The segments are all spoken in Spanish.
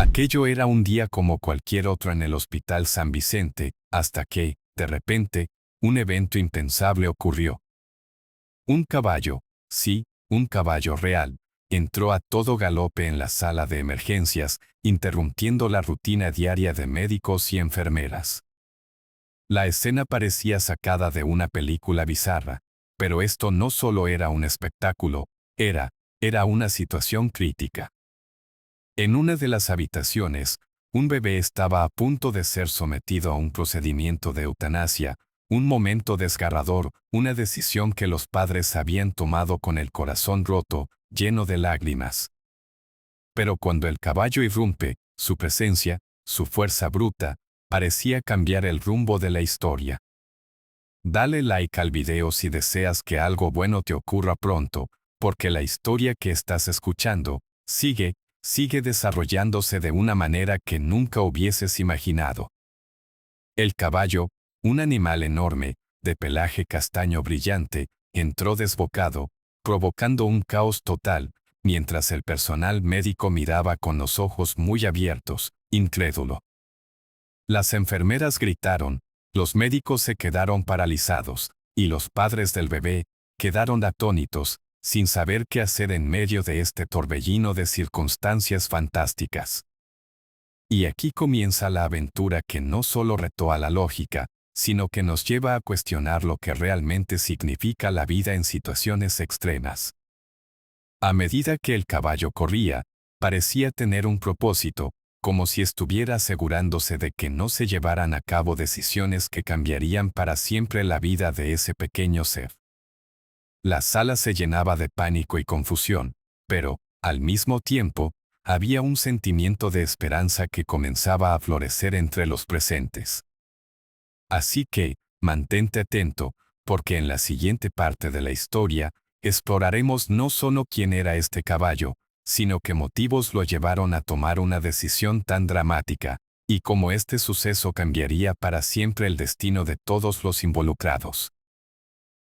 Aquello era un día como cualquier otro en el Hospital San Vicente, hasta que, de repente, un evento impensable ocurrió. Un caballo, sí, un caballo real, entró a todo galope en la sala de emergencias, interrumpiendo la rutina diaria de médicos y enfermeras. La escena parecía sacada de una película bizarra, pero esto no solo era un espectáculo, era una situación crítica. En una de las habitaciones, un bebé estaba a punto de ser sometido a un procedimiento de eutanasia, un momento desgarrador, una decisión que los padres habían tomado con el corazón roto, lleno de lágrimas. Pero cuando el caballo irrumpe, su presencia, su fuerza bruta, parecía cambiar el rumbo de la historia. Dale like al video si deseas que algo bueno te ocurra pronto, porque la historia que estás escuchando, sigue desarrollándose de una manera que nunca hubieses imaginado. El caballo, un animal enorme, de pelaje castaño brillante, entró desbocado, provocando un caos total, mientras el personal médico miraba con los ojos muy abiertos, incrédulo. Las enfermeras gritaron, los médicos se quedaron paralizados, y los padres del bebé quedaron atónitos, sin saber qué hacer en medio de este torbellino de circunstancias fantásticas. Y aquí comienza la aventura que no solo retó a la lógica, sino que nos lleva a cuestionar lo que realmente significa la vida en situaciones extremas. A medida que el caballo corría, parecía tener un propósito, como si estuviera asegurándose de que no se llevaran a cabo decisiones que cambiarían para siempre la vida de ese pequeño ser. La sala se llenaba de pánico y confusión, pero, al mismo tiempo, había un sentimiento de esperanza que comenzaba a florecer entre los presentes. Así que, mantente atento, porque en la siguiente parte de la historia, exploraremos no solo quién era este caballo, sino qué motivos lo llevaron a tomar una decisión tan dramática, y cómo este suceso cambiaría para siempre el destino de todos los involucrados.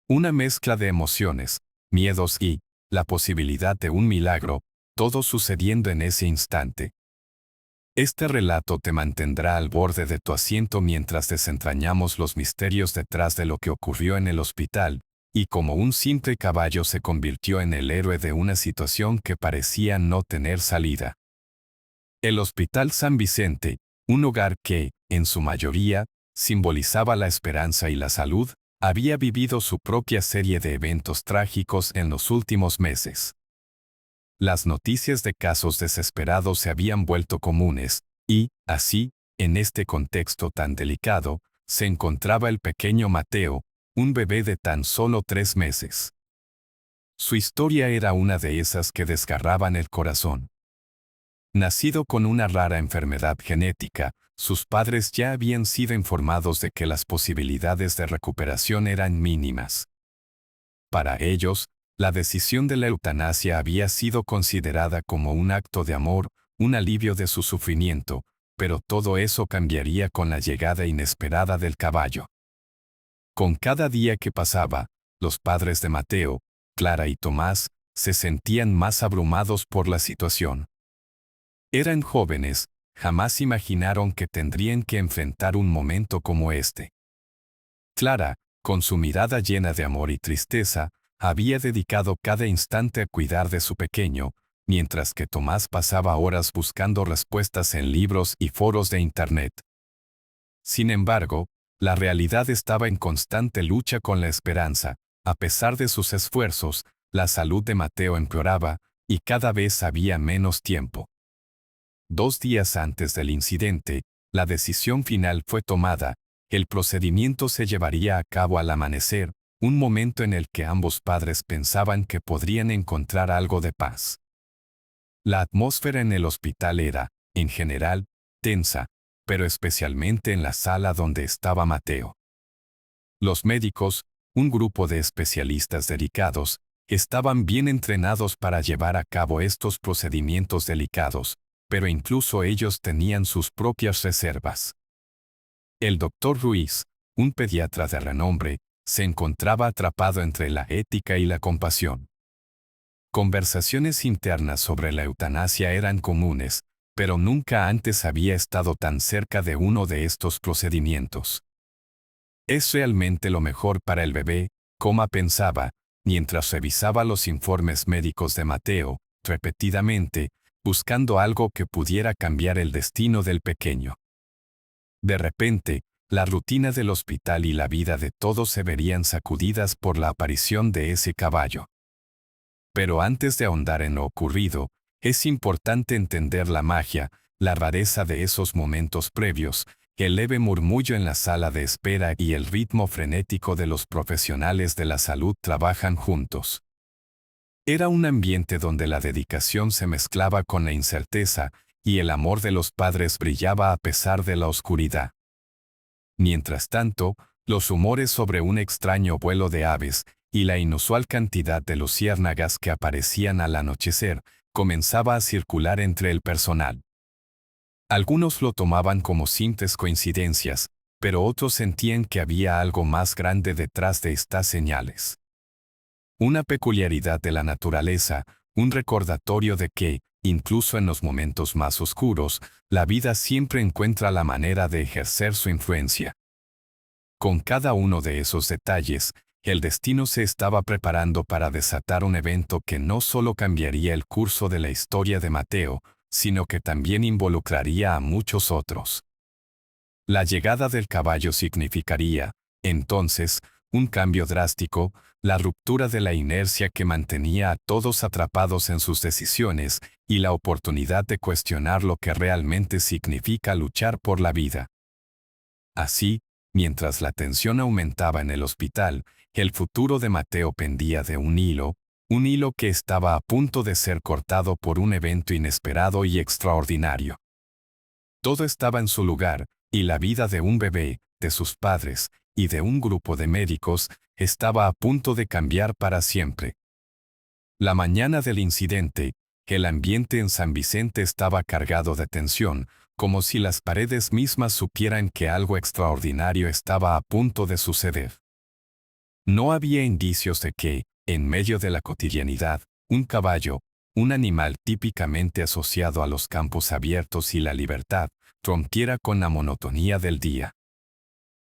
Una mezcla de emociones, miedos y la posibilidad de un milagro, todo sucediendo en ese instante. Este relato te mantendrá al borde de tu asiento mientras desentrañamos los misterios detrás de lo que ocurrió en el hospital, y cómo un simple caballo se convirtió en el héroe de una situación que parecía no tener salida. El Hospital San Vicente, un hogar que, en su mayoría, simbolizaba la esperanza y la salud, había vivido su propia serie de eventos trágicos en los últimos meses. Las noticias de casos desesperados se habían vuelto comunes, y, así, en este contexto tan delicado, se encontraba el pequeño Mateo, un bebé de tan solo 3 meses. Su historia era una de esas que desgarraban el corazón. Nacido con una rara enfermedad genética, sus padres ya habían sido informados de que las posibilidades de recuperación eran mínimas. Para ellos, la decisión de la eutanasia había sido considerada como un acto de amor, un alivio de su sufrimiento, pero todo eso cambiaría con la llegada inesperada del caballo. Con cada día que pasaba, los padres de Mateo, Clara y Tomás, se sentían más abrumados por la situación. Eran jóvenes, jamás imaginaron que tendrían que enfrentar un momento como este. Clara, con su mirada llena de amor y tristeza, había dedicado cada instante a cuidar de su pequeño, mientras que Tomás pasaba horas buscando respuestas en libros y foros de Internet. Sin embargo, la realidad estaba en constante lucha con la esperanza. A pesar de sus esfuerzos, la salud de Mateo empeoraba, y cada vez había menos tiempo. 2 días antes del incidente, la decisión final fue tomada. El procedimiento se llevaría a cabo al amanecer, un momento en el que ambos padres pensaban que podrían encontrar algo de paz. La atmósfera en el hospital era, en general, tensa, pero especialmente en la sala donde estaba Mateo. Los médicos, un grupo de especialistas dedicados, estaban bien entrenados para llevar a cabo estos procedimientos delicados, pero incluso ellos tenían sus propias reservas. El doctor Ruiz, un pediatra de renombre, se encontraba atrapado entre la ética y la compasión. Conversaciones internas sobre la eutanasia eran comunes, pero nunca antes había estado tan cerca de uno de estos procedimientos. Es realmente lo mejor para el bebé, Coma pensaba, mientras revisaba los informes médicos de Mateo, repetidamente, buscando algo que pudiera cambiar el destino del pequeño. De repente, la rutina del hospital y la vida de todos se verían sacudidas por la aparición de ese caballo. Pero antes de ahondar en lo ocurrido, es importante entender la magia, la rareza de esos momentos previos, el leve murmullo en la sala de espera y el ritmo frenético de los profesionales de la salud trabajan juntos. Era un ambiente donde la dedicación se mezclaba con la incerteza, y el amor de los padres brillaba a pesar de la oscuridad. Mientras tanto, los rumores sobre un extraño vuelo de aves y la inusual cantidad de luciérnagas que aparecían al anochecer comenzaba a circular entre el personal. Algunos lo tomaban como simples coincidencias, pero otros sentían que había algo más grande detrás de estas señales. Una peculiaridad de la naturaleza, un recordatorio de que, incluso en los momentos más oscuros, la vida siempre encuentra la manera de ejercer su influencia. Con cada uno de esos detalles, el destino se estaba preparando para desatar un evento que no solo cambiaría el curso de la historia de Mateo, sino que también involucraría a muchos otros. La llegada del caballo significaría, entonces, un cambio drástico, la ruptura de la inercia que mantenía a todos atrapados en sus decisiones y la oportunidad de cuestionar lo que realmente significa luchar por la vida. Así, mientras la tensión aumentaba en el hospital, el futuro de Mateo pendía de un hilo que estaba a punto de ser cortado por un evento inesperado y extraordinario. Todo estaba en su lugar, y la vida de un bebé, de sus padres, y de un grupo de médicos, estaba a punto de cambiar para siempre. La mañana del incidente, el ambiente en San Vicente estaba cargado de tensión, como si las paredes mismas supieran que algo extraordinario estaba a punto de suceder. No había indicios de que, en medio de la cotidianidad, un caballo, un animal típicamente asociado a los campos abiertos y la libertad, rompiera con la monotonía del día.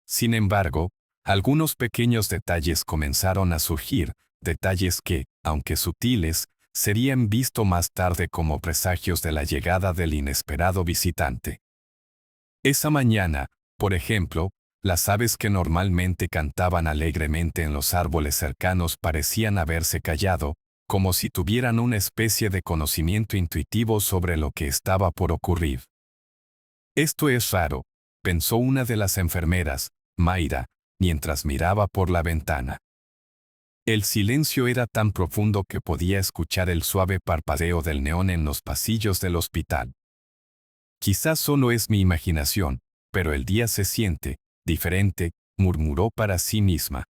Sin embargo, algunos pequeños detalles comenzaron a surgir, detalles que, aunque sutiles, serían vistos más tarde como presagios de la llegada del inesperado visitante. Esa mañana, por ejemplo, las aves que normalmente cantaban alegremente en los árboles cercanos parecían haberse callado, como si tuvieran una especie de conocimiento intuitivo sobre lo que estaba por ocurrir. Esto es raro, pensó una de las enfermeras, Mayra, mientras miraba por la ventana. El silencio era tan profundo que podía escuchar el suave parpadeo del neón en los pasillos del hospital. Quizás solo es mi imaginación, pero el día se siente diferente, murmuró para sí misma.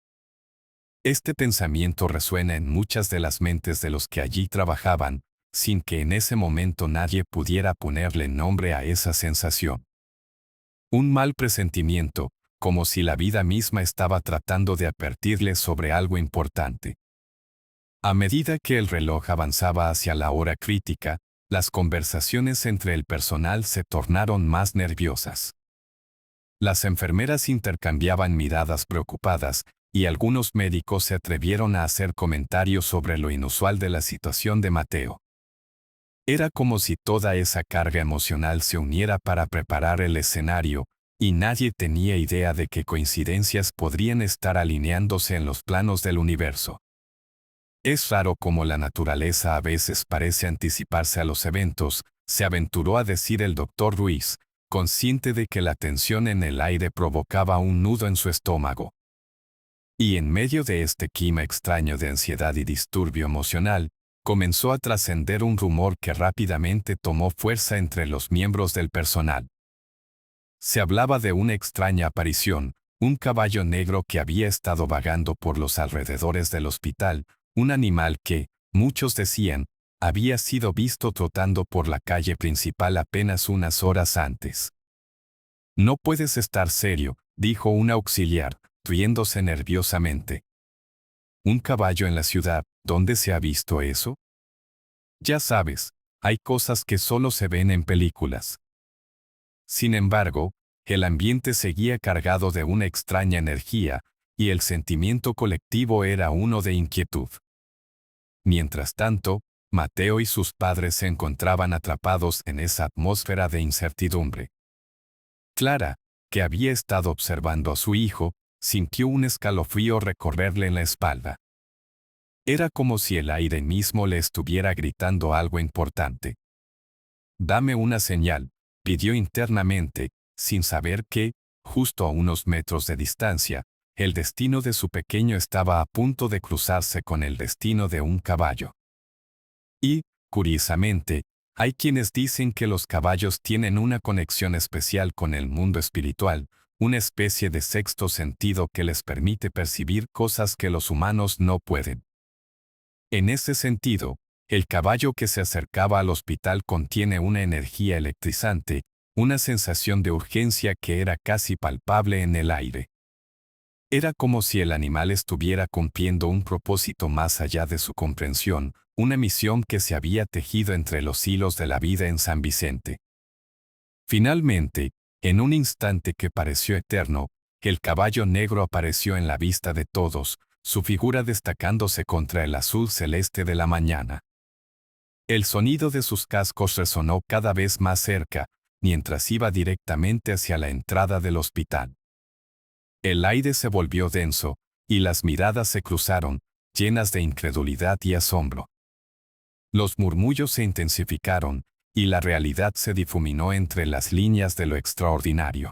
Este pensamiento resuena en muchas de las mentes de los que allí trabajaban, sin que en ese momento nadie pudiera ponerle nombre a esa sensación. Un mal presentimiento, como si la vida misma estaba tratando de advertirles sobre algo importante. A medida que el reloj avanzaba hacia la hora crítica, las conversaciones entre el personal se tornaron más nerviosas. Las enfermeras intercambiaban miradas preocupadas, y algunos médicos se atrevieron a hacer comentarios sobre lo inusual de la situación de Mateo. Era como si toda esa carga emocional se uniera para preparar el escenario, y nadie tenía idea de qué coincidencias podrían estar alineándose en los planos del universo. Es raro cómo la naturaleza a veces parece anticiparse a los eventos, se aventuró a decir el doctor Ruiz, consciente de que la tensión en el aire provocaba un nudo en su estómago. Y en medio de este clima extraño de ansiedad y disturbio emocional, comenzó a trascender un rumor que rápidamente tomó fuerza entre los miembros del personal. Se hablaba de una extraña aparición, un caballo negro que había estado vagando por los alrededores del hospital, un animal que, muchos decían, había sido visto trotando por la calle principal apenas unas horas antes. «No puedes estar serio», dijo un auxiliar, riéndose nerviosamente. «¿Un caballo en la ciudad? ¿Dónde se ha visto eso?» «Ya sabes, hay cosas que solo se ven en películas. Sin embargo, el ambiente seguía cargado de una extraña energía, y el sentimiento colectivo era uno de inquietud. Mientras tanto, Mateo y sus padres se encontraban atrapados en esa atmósfera de incertidumbre. Clara, que había estado observando a su hijo, sintió un escalofrío recorrerle en la espalda. Era como si el aire mismo le estuviera gritando algo importante. «Dame una señal», pidió internamente, sin saber que, justo a unos metros de distancia, el destino de su pequeño estaba a punto de cruzarse con el destino de un caballo. Y, curiosamente, hay quienes dicen que los caballos tienen una conexión especial con el mundo espiritual, una especie de sexto sentido que les permite percibir cosas que los humanos no pueden. En ese sentido, el caballo que se acercaba al hospital contiene una energía electrizante, una sensación de urgencia que era casi palpable en el aire. Era como si el animal estuviera cumpliendo un propósito más allá de su comprensión, una misión que se había tejido entre los hilos de la vida en San Vicente. Finalmente, en un instante que pareció eterno, el caballo negro apareció en la vista de todos, su figura destacándose contra el azul celeste de la mañana. El sonido de sus cascos resonó cada vez más cerca, mientras iba directamente hacia la entrada del hospital. El aire se volvió denso, y las miradas se cruzaron, llenas de incredulidad y asombro. Los murmullos se intensificaron, y la realidad se difuminó entre las líneas de lo extraordinario.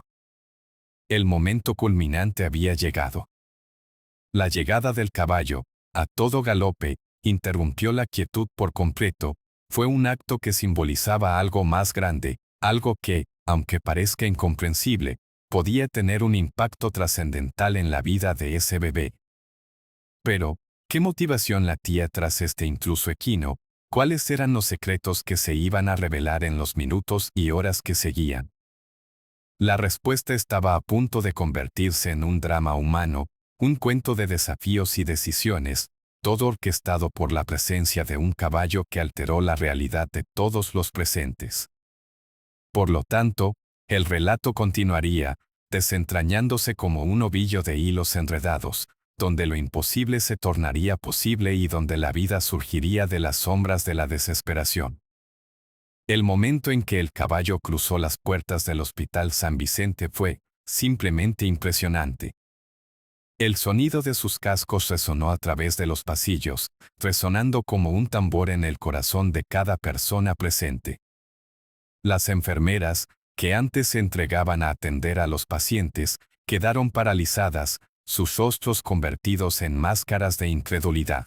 El momento culminante había llegado. La llegada del caballo, a todo galope, interrumpió la quietud por completo. Fue un acto que simbolizaba algo más grande, algo que, aunque parezca incomprensible, podía tener un impacto trascendental en la vida de ese bebé. Pero, ¿qué motivación latía tras este intruso equino? ¿Cuáles eran los secretos que se iban a revelar en los minutos y horas que seguían? La respuesta estaba a punto de convertirse en un drama humano, un cuento de desafíos y decisiones, todo orquestado por la presencia de un caballo que alteró la realidad de todos los presentes. Por lo tanto, el relato continuaría, desentrañándose como un ovillo de hilos enredados, donde lo imposible se tornaría posible y donde la vida surgiría de las sombras de la desesperación. El momento en que el caballo cruzó las puertas del Hospital San Vicente fue, simplemente impresionante. El sonido de sus cascos resonó a través de los pasillos, resonando como un tambor en el corazón de cada persona presente. Las enfermeras, que antes se entregaban a atender a los pacientes, quedaron paralizadas, sus rostros convertidos en máscaras de incredulidad.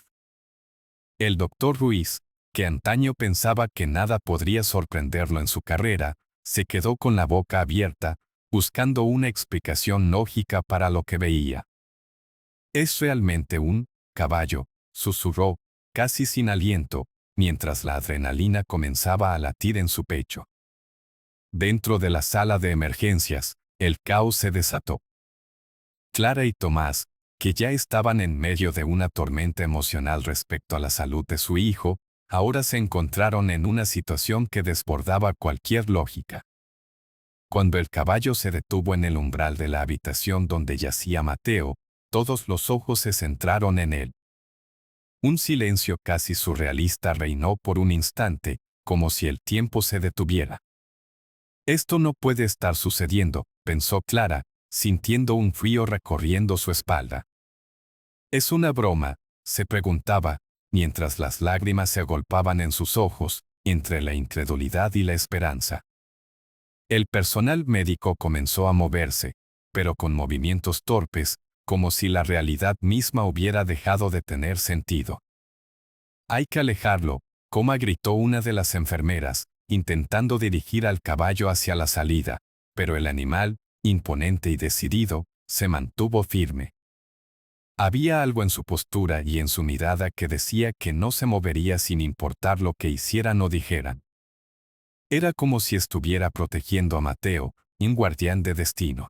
El doctor Ruiz, que antaño pensaba que nada podría sorprenderlo en su carrera, se quedó con la boca abierta, buscando una explicación lógica para lo que veía. «¿Es realmente un caballo?», susurró, casi sin aliento, mientras la adrenalina comenzaba a latir en su pecho. Dentro de la sala de emergencias, el caos se desató. Clara y Tomás, que ya estaban en medio de una tormenta emocional respecto a la salud de su hijo, ahora se encontraron en una situación que desbordaba cualquier lógica. Cuando el caballo se detuvo en el umbral de la habitación donde yacía Mateo, todos los ojos se centraron en él. Un silencio casi surrealista reinó por un instante, como si el tiempo se detuviera. «Esto no puede estar sucediendo», pensó Clara, sintiendo un frío recorriendo su espalda. «¿Es una broma?», se preguntaba, mientras las lágrimas se agolpaban en sus ojos, entre la incredulidad y la esperanza. El personal médico comenzó a moverse, pero con movimientos torpes, como si la realidad misma hubiera dejado de tener sentido. «Hay que alejarlo», Coma gritó una de las enfermeras, intentando dirigir al caballo hacia la salida, pero el animal, imponente y decidido, se mantuvo firme. Había algo en su postura y en su mirada que decía que no se movería sin importar lo que hicieran o dijeran. Era como si estuviera protegiendo a Mateo, un guardián de destino.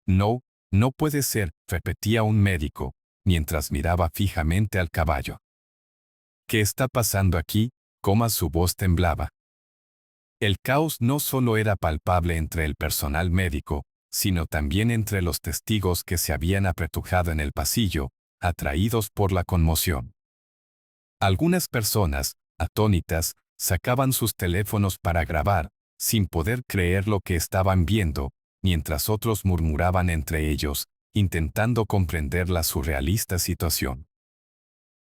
«No, no puede ser», repetía un médico, mientras miraba fijamente al caballo. «¿Qué está pasando aquí?», Su voz temblaba. El caos no solo era palpable entre el personal médico, sino también entre los testigos que se habían apretujado en el pasillo, atraídos por la conmoción. Algunas personas, atónitas, sacaban sus teléfonos para grabar, sin poder creer lo que estaban viendo, mientras otros murmuraban entre ellos, intentando comprender la surrealista situación.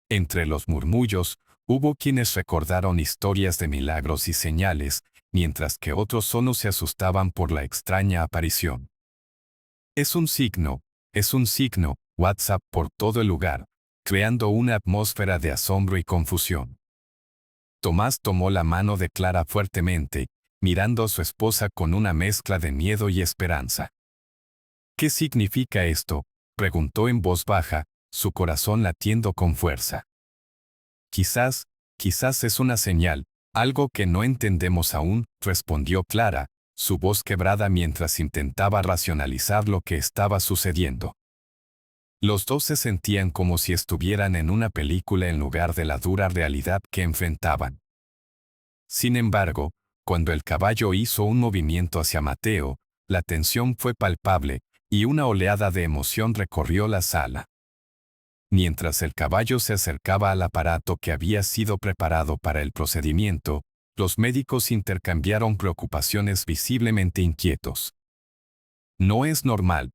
Entre los murmullos, hubo quienes recordaron historias de milagros y señales, mientras que otros solo se asustaban por la extraña aparición. Es un signo, WhatsApp por todo el lugar, creando una atmósfera de asombro y confusión. Tomás tomó la mano de Clara fuertemente, mirando a su esposa con una mezcla de miedo y esperanza. ¿Qué significa esto?, preguntó en voz baja, su corazón latiendo con fuerza. Quizás es una señal, algo que no entendemos aún, respondió Clara, su voz quebrada mientras intentaba racionalizar lo que estaba sucediendo. Los dos se sentían como si estuvieran en una película en lugar de la dura realidad que enfrentaban. Sin embargo, cuando el caballo hizo un movimiento hacia Mateo, la tensión fue palpable, y una oleada de emoción recorrió la sala. Mientras el caballo se acercaba al aparato que había sido preparado para el procedimiento, los médicos intercambiaron preocupaciones visiblemente inquietos. No es normal,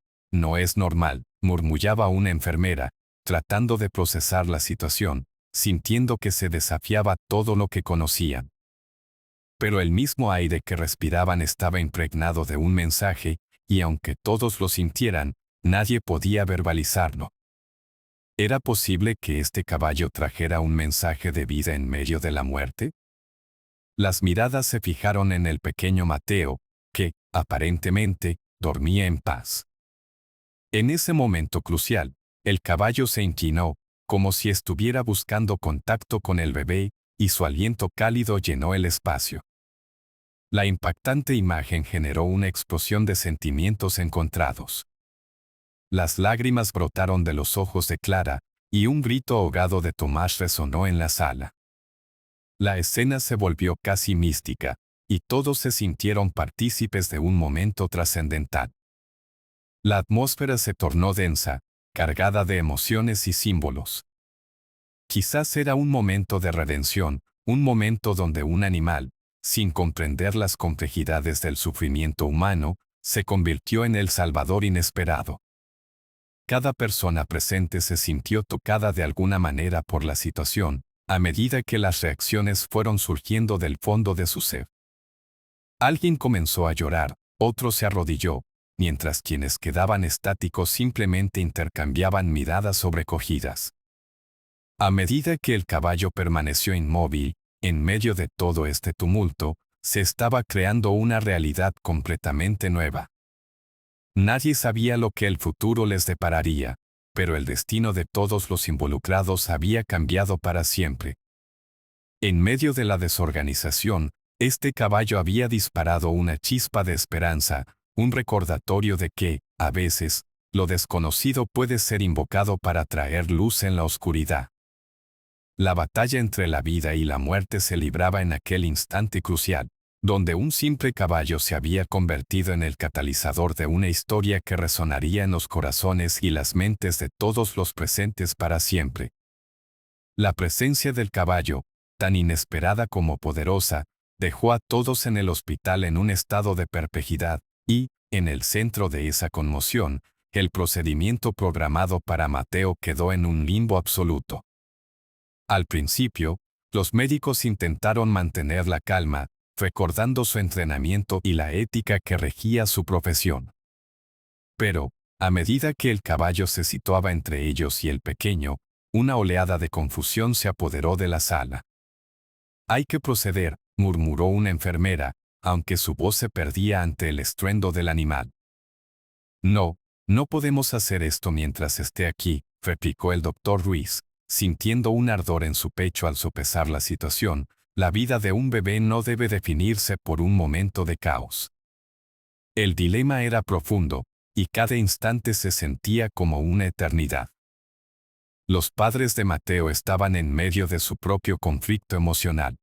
murmullaba una enfermera, tratando de procesar la situación, sintiendo que se desafiaba todo lo que conocían. Pero el mismo aire que respiraban estaba impregnado de un mensaje, y aunque todos lo sintieran, nadie podía verbalizarlo. ¿Era posible que este caballo trajera un mensaje de vida en medio de la muerte? Las miradas se fijaron en el pequeño Mateo, que, aparentemente, dormía en paz. En ese momento crucial, el caballo se inclinó, como si estuviera buscando contacto con el bebé, y su aliento cálido llenó el espacio. La impactante imagen generó una explosión de sentimientos encontrados. Las lágrimas brotaron de los ojos de Clara, y un grito ahogado de Tomás resonó en la sala. La escena se volvió casi mística, y todos se sintieron partícipes de un momento trascendental. La atmósfera se tornó densa, cargada de emociones y símbolos. Quizás era un momento de redención, un momento donde un animal, sin comprender las complejidades del sufrimiento humano, se convirtió en el salvador inesperado. Cada persona presente se sintió tocada de alguna manera por la situación, a medida que las reacciones fueron surgiendo del fondo de su ser. Alguien comenzó a llorar, otro se arrodilló, mientras quienes quedaban estáticos simplemente intercambiaban miradas sobrecogidas. A medida que el caballo permaneció inmóvil, en medio de todo este tumulto, se estaba creando una realidad completamente nueva. Nadie sabía lo que el futuro les depararía, pero el destino de todos los involucrados había cambiado para siempre. En medio de la desorganización, este caballo había disparado una chispa de esperanza, un recordatorio de que, a veces, lo desconocido puede ser invocado para traer luz en la oscuridad. La batalla entre la vida y la muerte se libraba en aquel instante crucial, donde un simple caballo se había convertido en el catalizador de una historia que resonaría en los corazones y las mentes de todos los presentes para siempre. La presencia del caballo, tan inesperada como poderosa, dejó a todos en el hospital en un estado de perplejidad, y, en el centro de esa conmoción, el procedimiento programado para Mateo quedó en un limbo absoluto. Al principio, los médicos intentaron mantener la calma, recordando su entrenamiento y la ética que regía su profesión. Pero, a medida que el caballo se situaba entre ellos y el pequeño, una oleada de confusión se apoderó de la sala. «Hay que proceder», murmuró una enfermera, aunque su voz se perdía ante el estruendo del animal. «No podemos hacer esto mientras esté aquí», replicó el doctor Ruiz, sintiendo un ardor en su pecho al sopesar la situación. La vida de un bebé no debe definirse por un momento de caos. El dilema era profundo, y cada instante se sentía como una eternidad. Los padres de Mateo estaban en medio de su propio conflicto emocional.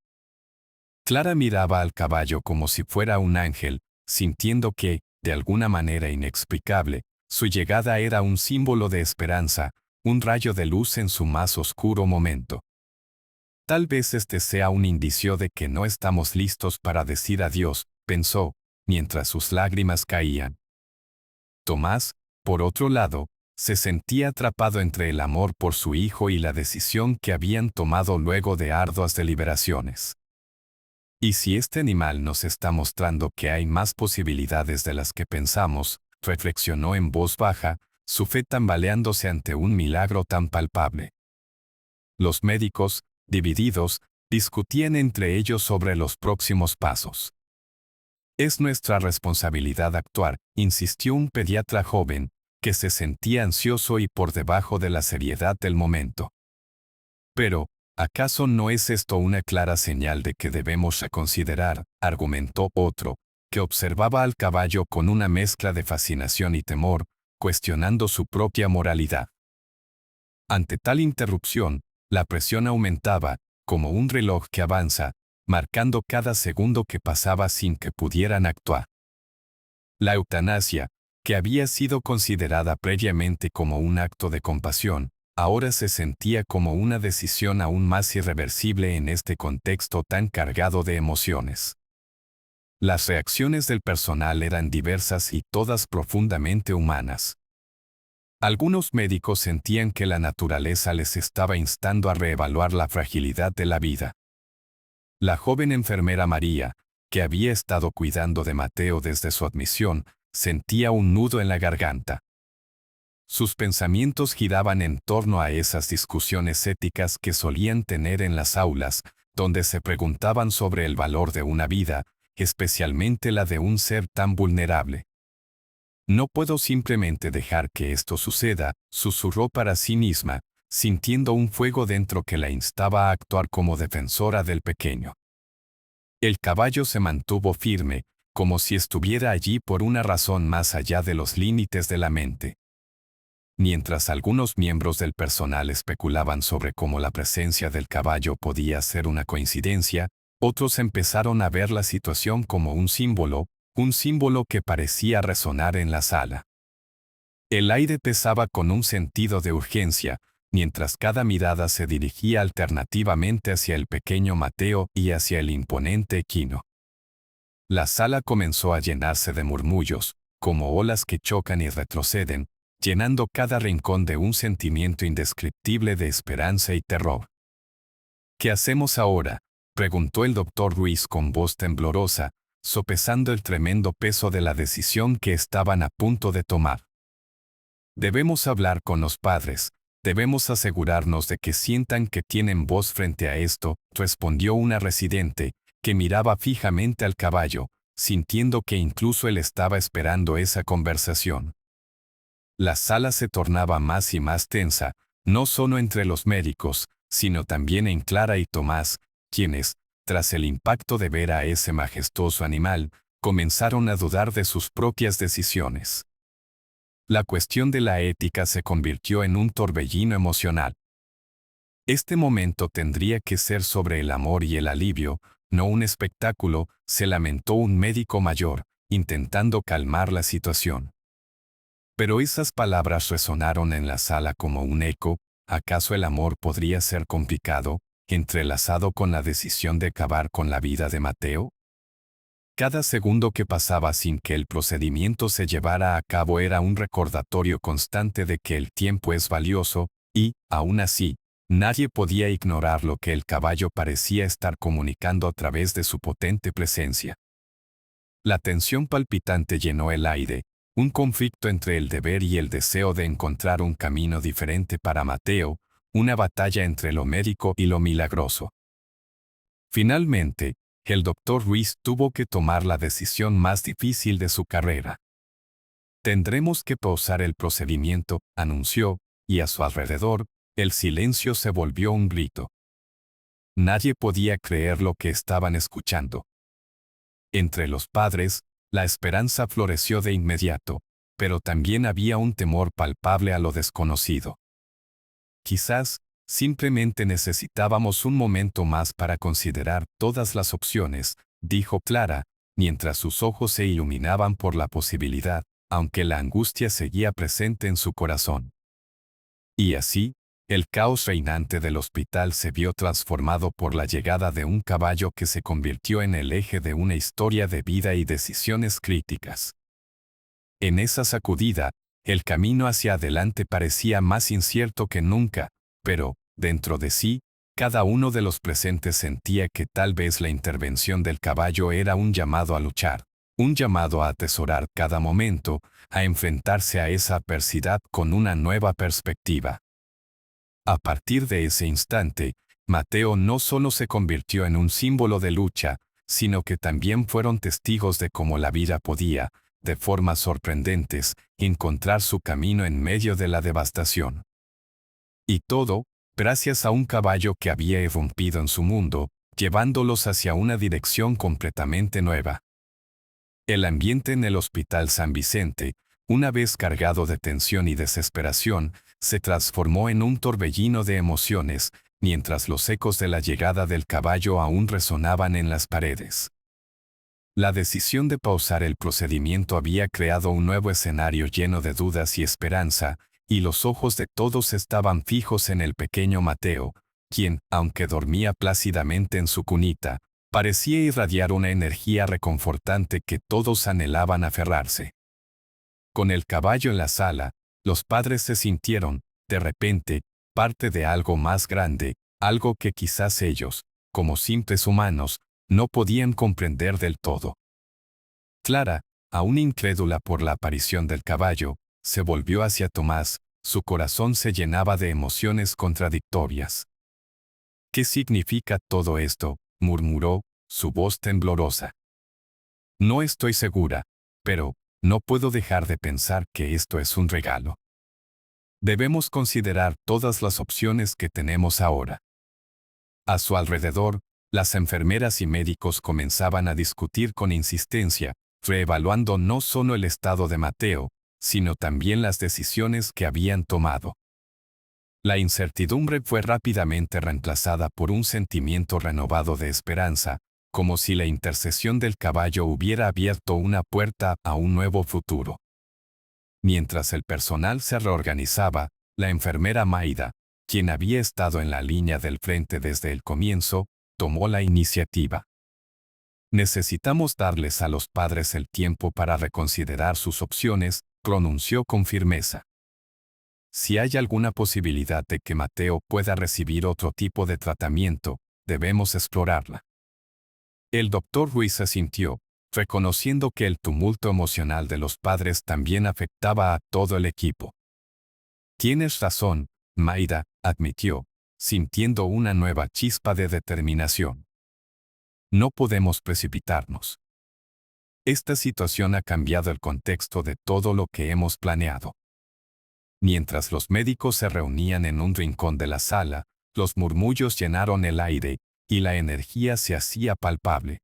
Clara miraba al caballo como si fuera un ángel, sintiendo que, de alguna manera inexplicable, su llegada era un símbolo de esperanza, un rayo de luz en su más oscuro momento. Tal vez este sea un indicio de que no estamos listos para decir adiós, pensó, mientras sus lágrimas caían. Tomás, por otro lado, se sentía atrapado entre el amor por su hijo y la decisión que habían tomado luego de arduas deliberaciones. ¿Y si este animal nos está mostrando que hay más posibilidades de las que pensamos?, reflexionó en voz baja, su fe tambaleándose ante un milagro tan palpable. Los médicos, divididos, discutían entre ellos sobre los próximos pasos. Es nuestra responsabilidad actuar, insistió un pediatra joven, que se sentía ansioso y por debajo de la seriedad del momento. Pero, ¿acaso no es esto una clara señal de que debemos reconsiderar?, argumentó otro, que observaba al caballo con una mezcla de fascinación y temor, cuestionando su propia moralidad. Ante tal interrupción, la presión aumentaba, como un reloj que avanza, marcando cada segundo que pasaba sin que pudieran actuar. La eutanasia, que había sido considerada previamente como un acto de compasión, ahora se sentía como una decisión aún más irreversible en este contexto tan cargado de emociones. Las reacciones del personal eran diversas y todas profundamente humanas. Algunos médicos sentían que la naturaleza les estaba instando a reevaluar la fragilidad de la vida. La joven enfermera María, que había estado cuidando de Mateo desde su admisión, sentía un nudo en la garganta. Sus pensamientos giraban en torno a esas discusiones éticas que solían tener en las aulas, donde se preguntaban sobre el valor de una vida, especialmente la de un ser tan vulnerable. No puedo simplemente dejar que esto suceda, susurró para sí misma, sintiendo un fuego dentro que la instaba a actuar como defensora del pequeño. El caballo se mantuvo firme, como si estuviera allí por una razón más allá de los límites de la mente. Mientras algunos miembros del personal especulaban sobre cómo la presencia del caballo podía ser una coincidencia, otros empezaron a ver la situación como un símbolo que parecía resonar en la sala. El aire pesaba con un sentido de urgencia, mientras cada mirada se dirigía alternativamente hacia el pequeño Mateo y hacia el imponente equino. La sala comenzó a llenarse de murmullos, como olas que chocan y retroceden, llenando cada rincón de un sentimiento indescriptible de esperanza y terror. ¿Qué hacemos ahora?, preguntó el doctor Ruiz con voz temblorosa, sopesando el tremendo peso de la decisión que estaban a punto de tomar. Debemos hablar con los padres, debemos asegurarnos de que sientan que tienen voz frente a esto, respondió una residente, que miraba fijamente al caballo, sintiendo que incluso él estaba esperando esa conversación. La sala se tornaba más y más tensa, no solo entre los médicos, sino también en Clara y Tomás, quienes, tras el impacto de ver a ese majestuoso animal, comenzaron a dudar de sus propias decisiones. La cuestión de la ética se convirtió en un torbellino emocional. Este momento tendría que ser sobre el amor y el alivio, no un espectáculo, se lamentó un médico mayor, intentando calmar la situación. Pero esas palabras resonaron en la sala como un eco. ¿Acaso el amor podría ser complicado, entrelazado con la decisión de acabar con la vida de Mateo? Cada segundo que pasaba sin que el procedimiento se llevara a cabo era un recordatorio constante de que el tiempo es valioso, y, aún así, nadie podía ignorar lo que el caballo parecía estar comunicando a través de su potente presencia. La tensión palpitante llenó el aire, un conflicto entre el deber y el deseo de encontrar un camino diferente para Mateo, una batalla entre lo médico y lo milagroso. Finalmente, el doctor Ruiz tuvo que tomar la decisión más difícil de su carrera. Tendremos que pausar el procedimiento, anunció, y a su alrededor, el silencio se volvió un grito. Nadie podía creer lo que estaban escuchando. Entre los padres, la esperanza floreció de inmediato, pero también había un temor palpable a lo desconocido. Quizás, Simplemente necesitábamos un momento más para considerar todas las opciones, dijo Clara, mientras sus ojos se iluminaban por la posibilidad, aunque la angustia seguía presente en su corazón. Y así, el caos reinante del hospital se vio transformado por la llegada de un caballo que se convirtió en el eje de una historia de vida y decisiones críticas. En esa sacudida, el camino hacia adelante parecía más incierto que nunca, pero, dentro de sí, cada uno de los presentes sentía que tal vez la intervención del caballo era un llamado a luchar, un llamado a atesorar cada momento, a enfrentarse a esa adversidad con una nueva perspectiva. A partir de ese instante, Mateo no solo se convirtió en un símbolo de lucha, sino que también fueron testigos de cómo la vida podía, de formas sorprendentes, encontrar su camino en medio de la devastación. Y todo, gracias a un caballo que había irrumpido en su mundo, llevándolos hacia una dirección completamente nueva. El ambiente en el Hospital San Vicente, una vez cargado de tensión y desesperación, se transformó en un torbellino de emociones, mientras los ecos de la llegada del caballo aún resonaban en las paredes. La decisión de pausar el procedimiento había creado un nuevo escenario lleno de dudas y esperanza, y los ojos de todos estaban fijos en el pequeño Mateo, quien, aunque dormía plácidamente en su cunita, parecía irradiar una energía reconfortante que todos anhelaban aferrarse. Con el caballo en la sala, los padres se sintieron, de repente, parte de algo más grande, algo que quizás ellos, como simples humanos, no podían comprender del todo. Clara, aún incrédula por la aparición del caballo, se volvió hacia Tomás, su corazón se llenaba de emociones contradictorias. ¿Qué significa todo esto?, murmuró, su voz temblorosa. No estoy segura, pero no puedo dejar de pensar que esto es un regalo. Debemos considerar todas las opciones que tenemos ahora. A su alrededor, las enfermeras y médicos comenzaban a discutir con insistencia, reevaluando no solo el estado de Mateo, sino también las decisiones que habían tomado. La incertidumbre fue rápidamente reemplazada por un sentimiento renovado de esperanza, como si la intercesión del caballo hubiera abierto una puerta a un nuevo futuro. Mientras el personal se reorganizaba, la enfermera Maida, quien había estado en la línea del frente desde el comienzo, tomó la iniciativa. Necesitamos darles a los padres el tiempo para reconsiderar sus opciones, pronunció con firmeza. Si hay alguna posibilidad de que Mateo pueda recibir otro tipo de tratamiento, debemos explorarla. El doctor Ruiz asintió, reconociendo que el tumulto emocional de los padres también afectaba a todo el equipo. Tienes razón, Maida, admitió, sintiendo una nueva chispa de determinación. No podemos precipitarnos. Esta situación ha cambiado el contexto de todo lo que hemos planeado. Mientras los médicos se reunían en un rincón de la sala, los murmullos llenaron el aire, y la energía se hacía palpable.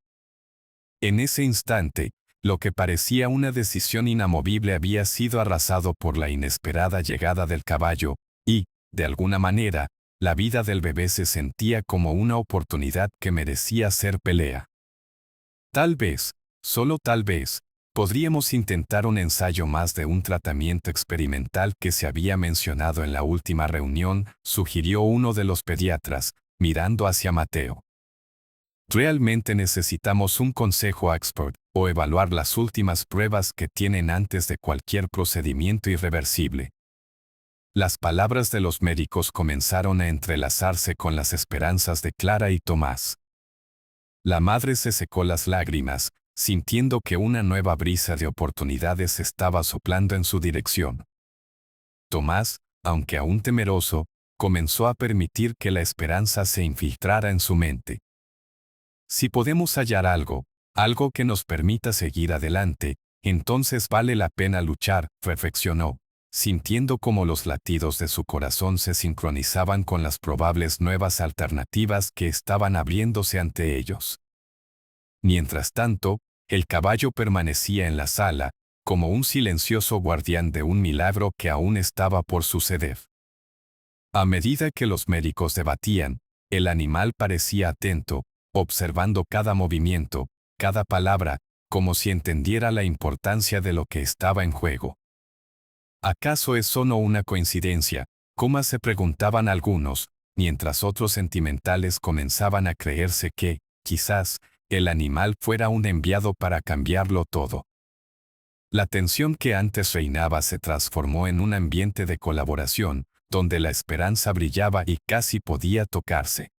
En ese instante, lo que parecía una decisión inamovible había sido arrasado por la inesperada llegada del caballo, y, de alguna manera, la vida del bebé se sentía como una oportunidad que merecía ser pelea. Tal vez, solo tal vez, podríamos intentar un ensayo más de un tratamiento experimental que se había mencionado en la última reunión, sugirió uno de los pediatras, mirando hacia Mateo. Realmente necesitamos un consejo expert, o evaluar las últimas pruebas que tienen antes de cualquier procedimiento irreversible. Las palabras de los médicos comenzaron a entrelazarse con las esperanzas de Clara y Tomás. La madre se secó las lágrimas, sintiendo que una nueva brisa de oportunidades estaba soplando en su dirección. Tomás, aunque aún temeroso, comenzó a permitir que la esperanza se infiltrara en su mente. Si podemos hallar algo que nos permita seguir adelante, entonces vale la pena luchar, reflexionó, sintiendo cómo los latidos de su corazón se sincronizaban con las probables nuevas alternativas que estaban abriéndose ante ellos. Mientras tanto, el caballo permanecía en la sala, como un silencioso guardián de un milagro que aún estaba por suceder. A medida que los médicos debatían, el animal parecía atento, observando cada movimiento, cada palabra, como si entendiera la importancia de lo que estaba en juego. ¿Acaso es solo una coincidencia? Como se preguntaban algunos, mientras otros sentimentales comenzaban a creerse que, quizás, el animal fuera un enviado para cambiarlo todo. La tensión que antes reinaba se transformó en un ambiente de colaboración, donde la esperanza brillaba y casi podía tocarse.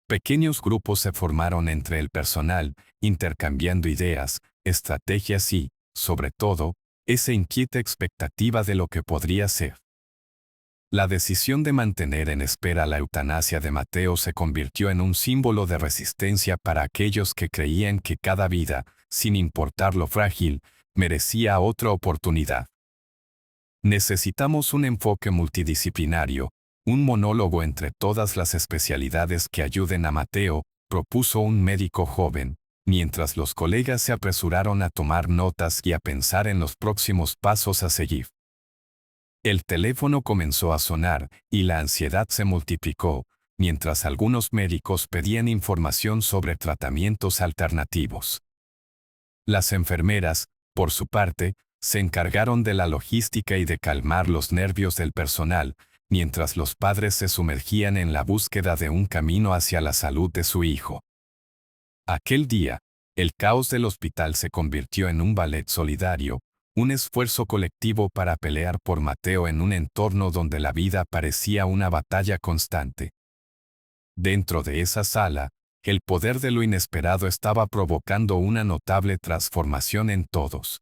Pequeños grupos se formaron entre el personal, intercambiando ideas, estrategias y, sobre todo, esa inquieta expectativa de lo que podría ser. La decisión de mantener en espera la eutanasia de Mateo se convirtió en un símbolo de resistencia para aquellos que creían que cada vida, sin importar lo frágil, merecía otra oportunidad. Necesitamos un enfoque multidisciplinario, un monólogo entre todas las especialidades que ayuden a Mateo, propuso un médico joven, mientras los colegas se apresuraron a tomar notas y a pensar en los próximos pasos a seguir. El teléfono comenzó a sonar, y la ansiedad se multiplicó, mientras algunos médicos pedían información sobre tratamientos alternativos. Las enfermeras, por su parte, se encargaron de la logística y de calmar los nervios del personal, mientras los padres se sumergían en la búsqueda de un camino hacia la salud de su hijo. Aquel día, el caos del hospital se convirtió en un ballet solidario, un esfuerzo colectivo para pelear por Mateo en un entorno donde la vida parecía una batalla constante. Dentro de esa sala, el poder de lo inesperado estaba provocando una notable transformación en todos.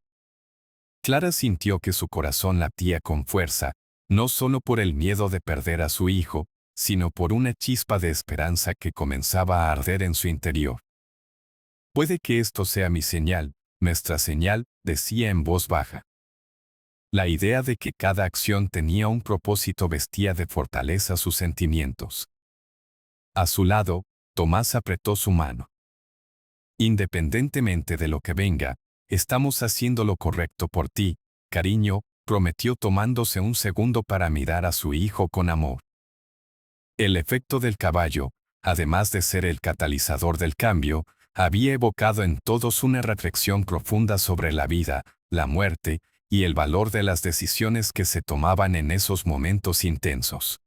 Clara sintió que su corazón latía con fuerza, no solo por el miedo de perder a su hijo, sino por una chispa de esperanza que comenzaba a arder en su interior. Puede que esto sea mi señal, nuestra señal, decía en voz baja. La idea de que cada acción tenía un propósito vestía de fortaleza sus sentimientos. A su lado, Tomás apretó su mano. Independientemente de lo que venga, estamos haciendo lo correcto por ti, cariño, prometió tomándose un segundo para mirar a su hijo con amor. El efecto del caballo, además de ser el catalizador del cambio, había evocado en todos una reflexión profunda sobre la vida, la muerte, y el valor de las decisiones que se tomaban en esos momentos intensos.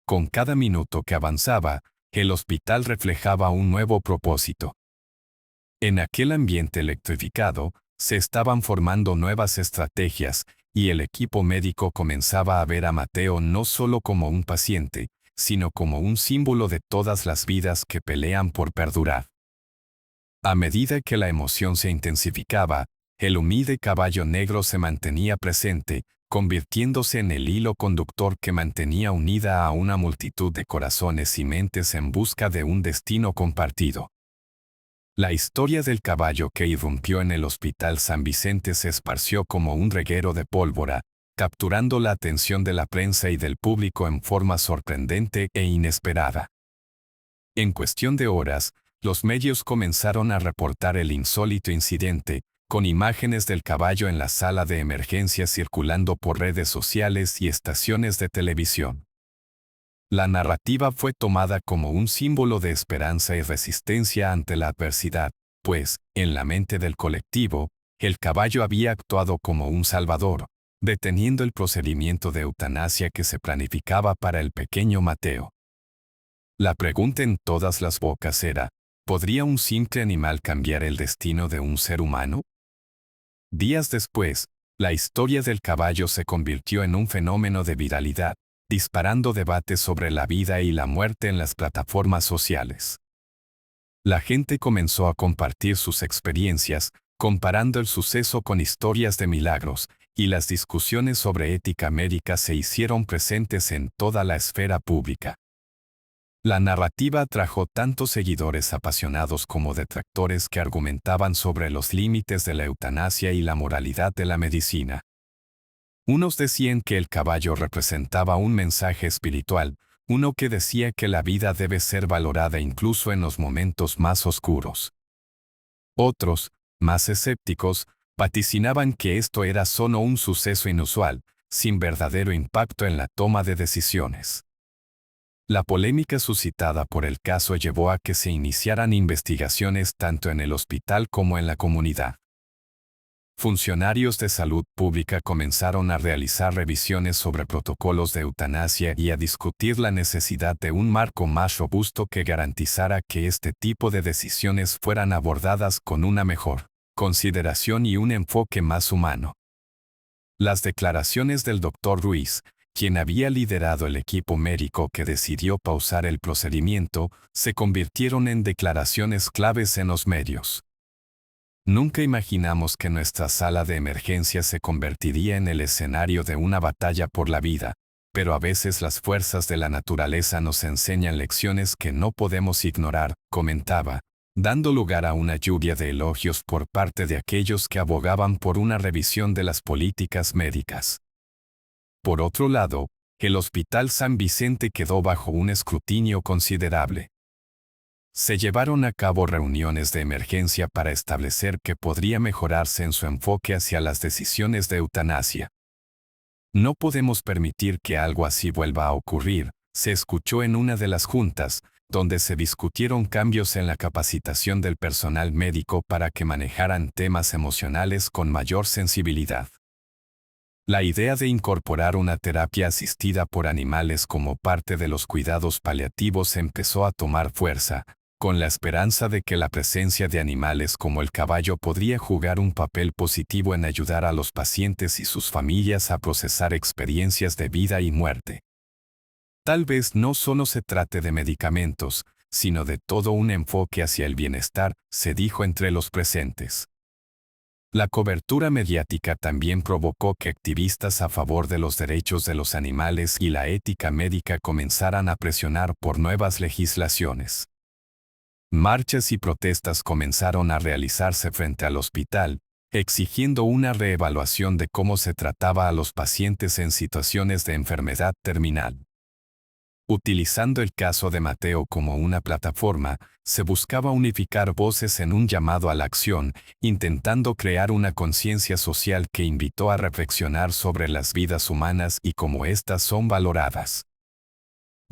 Con cada minuto que avanzaba, el hospital reflejaba un nuevo propósito. En aquel ambiente electrificado, se estaban formando nuevas estrategias, y el equipo médico comenzaba a ver a Mateo no solo como un paciente, sino como un símbolo de todas las vidas que pelean por perdurar. A medida que la emoción se intensificaba, el humilde caballo negro se mantenía presente, convirtiéndose en el hilo conductor que mantenía unida a una multitud de corazones y mentes en busca de un destino compartido. La historia del caballo que irrumpió en el Hospital San Vicente se esparció como un reguero de pólvora, capturando la atención de la prensa y del público en forma sorprendente e inesperada. En cuestión de horas, los medios comenzaron a reportar el insólito incidente, con imágenes del caballo en la sala de emergencia circulando por redes sociales y estaciones de televisión. La narrativa fue tomada como un símbolo de esperanza y resistencia ante la adversidad, pues, en la mente del colectivo, el caballo había actuado como un salvador, deteniendo el procedimiento de eutanasia que se planificaba para el pequeño Mateo. La pregunta en todas las bocas era, ¿podría un simple animal cambiar el destino de un ser humano? Días después, la historia del caballo se convirtió en un fenómeno de viralidad, disparando debates sobre la vida y la muerte en las plataformas sociales. La gente comenzó a compartir sus experiencias, comparando el suceso con historias de milagros, y las discusiones sobre ética médica se hicieron presentes en toda la esfera pública. La narrativa atrajo tantos seguidores apasionados como detractores que argumentaban sobre los límites de la eutanasia y la moralidad de la medicina. Unos decían que el caballo representaba un mensaje espiritual, uno que decía que la vida debe ser valorada incluso en los momentos más oscuros. Otros, más escépticos, vaticinaban que esto era solo un suceso inusual, sin verdadero impacto en la toma de decisiones. La polémica suscitada por el caso llevó a que se iniciaran investigaciones tanto en el hospital como en la comunidad. Funcionarios de salud pública comenzaron a realizar revisiones sobre protocolos de eutanasia y a discutir la necesidad de un marco más robusto que garantizara que este tipo de decisiones fueran abordadas con una mejor consideración y un enfoque más humano. Las declaraciones del Dr. Ruiz, quien había liderado el equipo médico que decidió pausar el procedimiento, se convirtieron en declaraciones claves en los medios. Nunca imaginamos que nuestra sala de emergencia se convertiría en el escenario de una batalla por la vida, pero a veces las fuerzas de la naturaleza nos enseñan lecciones que no podemos ignorar, comentaba, dando lugar a una lluvia de elogios por parte de aquellos que abogaban por una revisión de las políticas médicas. Por otro lado, el Hospital San Vicente quedó bajo un escrutinio considerable. Se llevaron a cabo reuniones de emergencia para establecer qué podría mejorarse en su enfoque hacia las decisiones de eutanasia. No podemos permitir que algo así vuelva a ocurrir, se escuchó en una de las juntas, donde se discutieron cambios en la capacitación del personal médico para que manejaran temas emocionales con mayor sensibilidad. La idea de incorporar una terapia asistida por animales como parte de los cuidados paliativos empezó a tomar fuerza, con la esperanza de que la presencia de animales como el caballo podría jugar un papel positivo en ayudar a los pacientes y sus familias a procesar experiencias de vida y muerte. Tal vez no solo se trate de medicamentos, sino de todo un enfoque hacia el bienestar, se dijo entre los presentes. La cobertura mediática también provocó que activistas a favor de los derechos de los animales y la ética médica comenzaran a presionar por nuevas legislaciones. Marchas y protestas comenzaron a realizarse frente al hospital, exigiendo una reevaluación de cómo se trataba a los pacientes en situaciones de enfermedad terminal. Utilizando el caso de Mateo como una plataforma, se buscaba unificar voces en un llamado a la acción, intentando crear una conciencia social que invitó a reflexionar sobre las vidas humanas y cómo éstas son valoradas.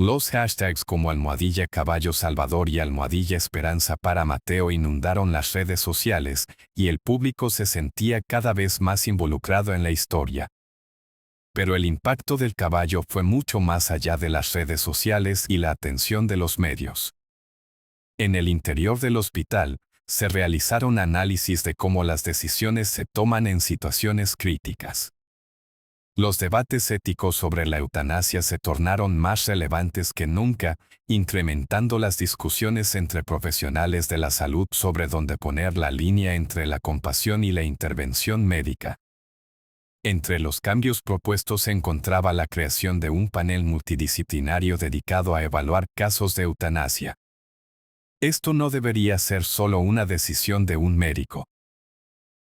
Los hashtags como #Caballo Salvador y #Esperanza para Mateo inundaron las redes sociales, y el público se sentía cada vez más involucrado en la historia. Pero el impacto del caballo fue mucho más allá de las redes sociales y la atención de los medios. En el interior del hospital, se realizaron análisis de cómo las decisiones se toman en situaciones críticas. Los debates éticos sobre la eutanasia se tornaron más relevantes que nunca, incrementando las discusiones entre profesionales de la salud sobre dónde poner la línea entre la compasión y la intervención médica. Entre los cambios propuestos se encontraba la creación de un panel multidisciplinario dedicado a evaluar casos de eutanasia. Esto no debería ser solo una decisión de un médico.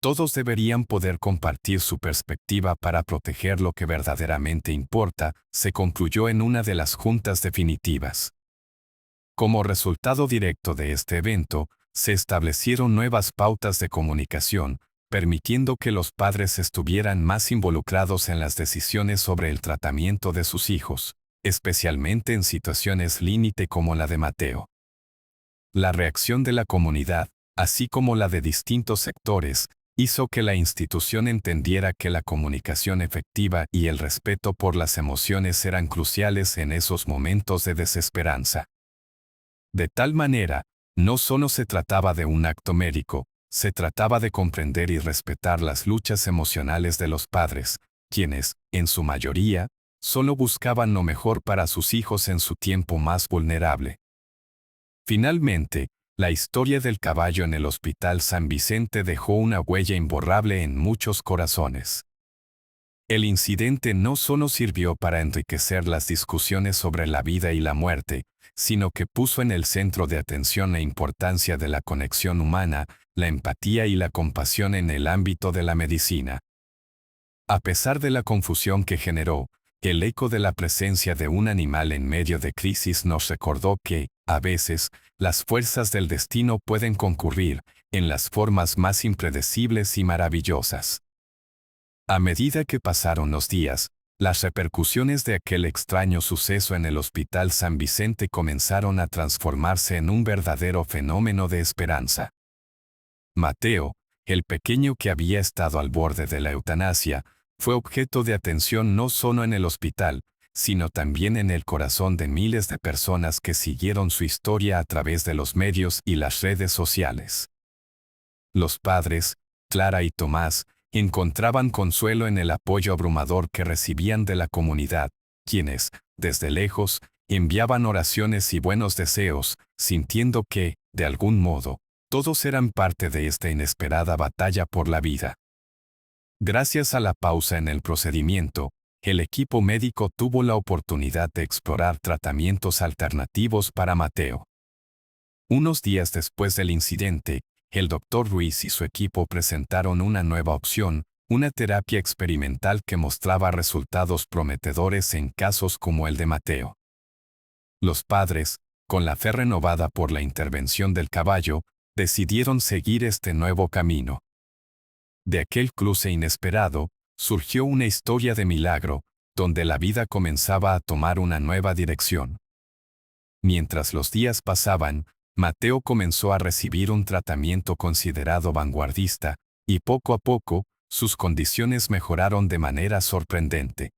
Todos deberían poder compartir su perspectiva para proteger lo que verdaderamente importa, se concluyó en una de las juntas definitivas. Como resultado directo de este evento, se establecieron nuevas pautas de comunicación, permitiendo que los padres estuvieran más involucrados en las decisiones sobre el tratamiento de sus hijos, especialmente en situaciones límite como la de Mateo. La reacción de la comunidad, así como la de distintos sectores, hizo que la institución entendiera que la comunicación efectiva y el respeto por las emociones eran cruciales en esos momentos de desesperanza. De tal manera, no solo se trataba de un acto médico, se trataba de comprender y respetar las luchas emocionales de los padres, quienes, en su mayoría, solo buscaban lo mejor para sus hijos en su tiempo más vulnerable. Finalmente, la historia del caballo en el Hospital San Vicente dejó una huella imborrable en muchos corazones. El incidente no solo sirvió para enriquecer las discusiones sobre la vida y la muerte, sino que puso en el centro de atención la importancia de la conexión humana, la empatía y la compasión en el ámbito de la medicina. A pesar de la confusión que generó, el eco de la presencia de un animal en medio de crisis nos recordó que, a veces, las fuerzas del destino pueden concurrir, en las formas más impredecibles y maravillosas. A medida que pasaron los días, Las repercusiones de aquel extraño suceso en el Hospital San Vicente comenzaron a transformarse en un verdadero fenómeno de esperanza. Mateo, el pequeño que había estado al borde de la eutanasia, fue objeto de atención no solo en el hospital, sino también en el corazón de miles de personas que siguieron su historia a través de los medios y las redes sociales. Los padres, Clara y Tomás, encontraban consuelo en el apoyo abrumador que recibían de la comunidad, quienes, desde lejos, enviaban oraciones y buenos deseos, sintiendo que, de algún modo, todos eran parte de esta inesperada batalla por la vida. Gracias a la pausa en el procedimiento, el equipo médico tuvo la oportunidad de explorar tratamientos alternativos para Mateo. Unos días después del incidente, el Dr. Ruiz y su equipo presentaron una nueva opción, una terapia experimental que mostraba resultados prometedores en casos como el de Mateo. Los padres, con la fe renovada por la intervención del caballo, decidieron seguir este nuevo camino. De aquel cruce inesperado, surgió una historia de milagro, donde la vida comenzaba a tomar una nueva dirección. Mientras los días pasaban, Mateo comenzó a recibir un tratamiento considerado vanguardista, y poco a poco, sus condiciones mejoraron de manera sorprendente.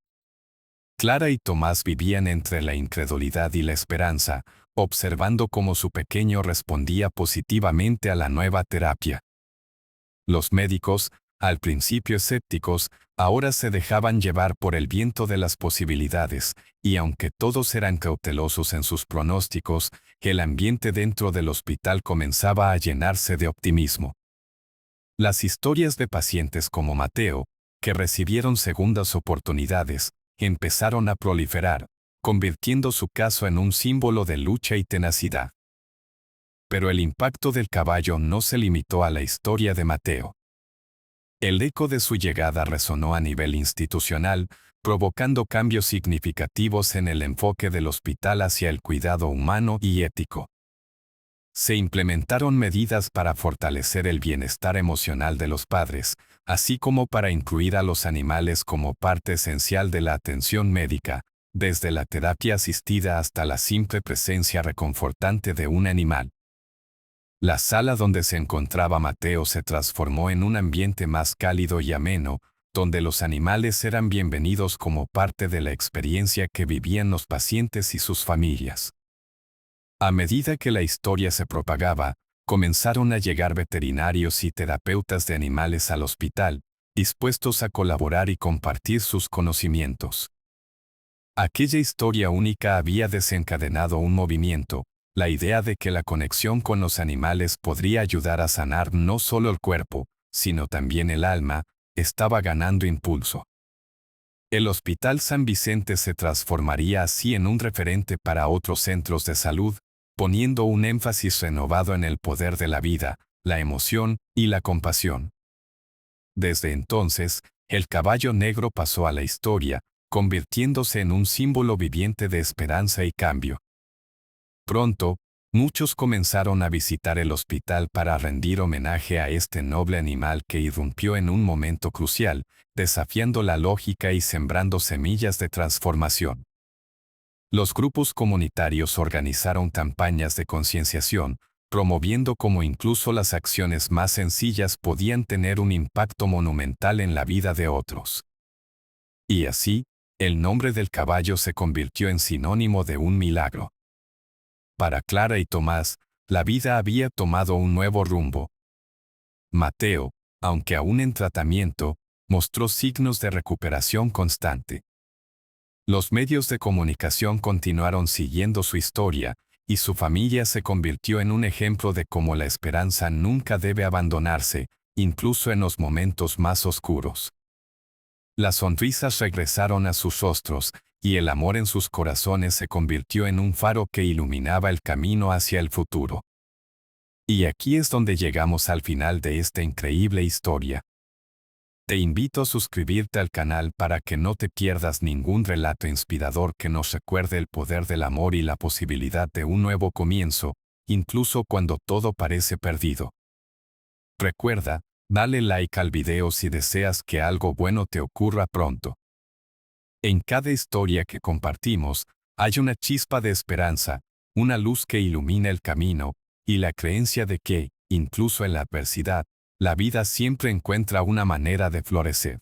Clara y Tomás vivían entre la incredulidad y la esperanza, observando cómo su pequeño respondía positivamente a la nueva terapia. Los médicos, al principio escépticos, ahora se dejaban llevar por el viento de las posibilidades, y aunque todos eran cautelosos en sus pronósticos, el ambiente dentro del hospital comenzaba a llenarse de optimismo. Las historias de pacientes como Mateo, que recibieron segundas oportunidades, empezaron a proliferar, convirtiendo su caso en un símbolo de lucha y tenacidad. Pero el impacto del caballo no se limitó a la historia de Mateo. El eco de su llegada resonó a nivel institucional, provocando cambios significativos en el enfoque del hospital hacia el cuidado humano y ético. Se implementaron medidas para fortalecer el bienestar emocional de los padres, así como para incluir a los animales como parte esencial de la atención médica, desde la terapia asistida hasta la simple presencia reconfortante de un animal. La sala donde se encontraba Mateo se transformó en un ambiente más cálido y ameno, donde los animales eran bienvenidos como parte de la experiencia que vivían los pacientes y sus familias. A medida que la historia se propagaba, comenzaron a llegar veterinarios y terapeutas de animales al hospital, dispuestos a colaborar y compartir sus conocimientos. Aquella historia única había desencadenado un movimiento, la idea de que la conexión con los animales podría ayudar a sanar no solo el cuerpo, sino también el alma, estaba ganando impulso. El Hospital San Vicente se transformaría así en un referente para otros centros de salud, poniendo un énfasis renovado en el poder de la vida, la emoción y la compasión. Desde entonces, el caballo negro pasó a la historia, convirtiéndose en un símbolo viviente de esperanza y cambio. Pronto, muchos comenzaron a visitar el hospital para rendir homenaje a este noble animal que irrumpió en un momento crucial, desafiando la lógica y sembrando semillas de transformación. Los grupos comunitarios organizaron campañas de concienciación, promoviendo cómo incluso las acciones más sencillas podían tener un impacto monumental en la vida de otros. Y así, el nombre del caballo se convirtió en sinónimo de un milagro. Para Clara y Tomás, la vida había tomado un nuevo rumbo. Mateo, aunque aún en tratamiento, mostró signos de recuperación constante. Los medios de comunicación continuaron siguiendo su historia, y su familia se convirtió en un ejemplo de cómo la esperanza nunca debe abandonarse, incluso en los momentos más oscuros. Las sonrisas regresaron a sus rostros, y el amor en sus corazones se convirtió en un faro que iluminaba el camino hacia el futuro. Y aquí es donde llegamos al final de esta increíble historia. Te invito a suscribirte al canal para que no te pierdas ningún relato inspirador que nos recuerde el poder del amor y la posibilidad de un nuevo comienzo, incluso cuando todo parece perdido. Recuerda, dale like al video si deseas que algo bueno te ocurra pronto. En cada historia que compartimos, hay una chispa de esperanza, una luz que ilumina el camino, y la creencia de que, incluso en la adversidad, la vida siempre encuentra una manera de florecer.